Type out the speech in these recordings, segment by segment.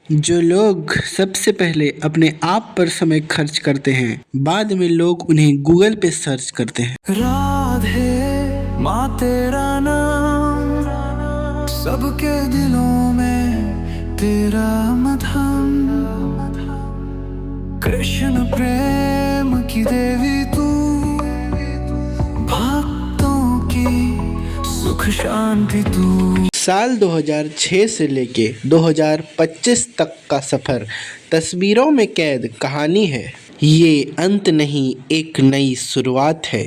जो लोग सबसे पहले अपने आप पर समय खर्च करते हैं, बाद में लोग उन्हें गूगल पे सर्च करते हैं। राधे माँ तेरा नाम सबके दिलों में तेरा मधम, कृष्ण प्रेम की देवी तू, भक्तों की सुख शांति तू। साल 2006 से लेके 2025 तक का सफर तस्वीरों में कैद कहानी है। ये अंत नहीं, एक नई शुरुआत है,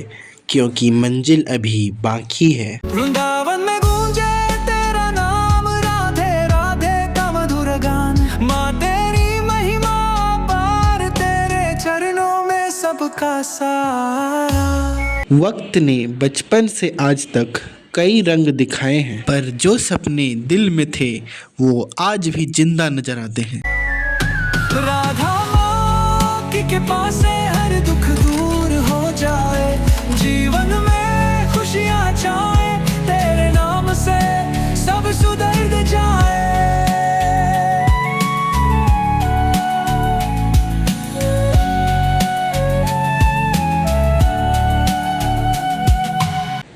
क्योंकि मंजिल अभी बाकी है। वृंदावन में गूंजे तेरा नाम, राधे राधे का मधुर गान, माँ तेरी महिमा पार, तेरे चरणों में सबका सारा। वक्त ने बचपन से आज तक कई रंग दिखाए हैं, पर जो सपने दिल में थे वो आज भी जिंदा नजर आते हैं। राधा माँ की कृपा से हर दुख दूर हो जाए, जीवन में खुशियाँ छाए, तेरे नाम से सब सुधर जाए।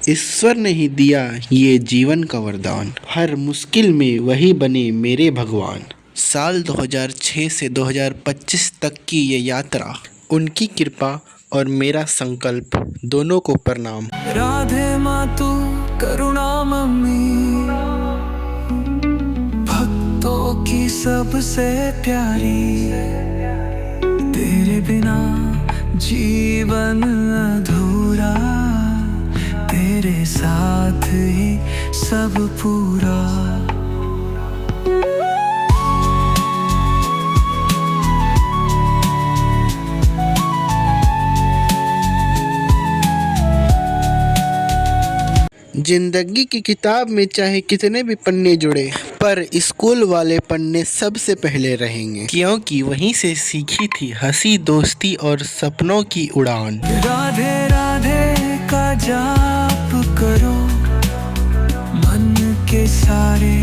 ईश्वर ने ही दिया ये जीवन का वरदान, हर मुश्किल में वही बने मेरे भगवान। साल 2006 से 2025 तक की ये यात्रा, उनकी कृपा और मेरा संकल्प दोनों को प्रणाम। राधे माँ तू करुणा मम्मी, भक्तों की सबसे प्यारी, तेरे बिना जीवन अधूरा, तेरे साथ ही सब पूरा। जिंदगी की किताब में चाहे कितने भी पन्ने जुड़े, पर स्कूल वाले पन्ने सबसे पहले रहेंगे, क्योंकि वहीं से सीखी थी हंसी, दोस्ती और सपनों की उड़ान। राधे राधे का जाप करो, मन के सारे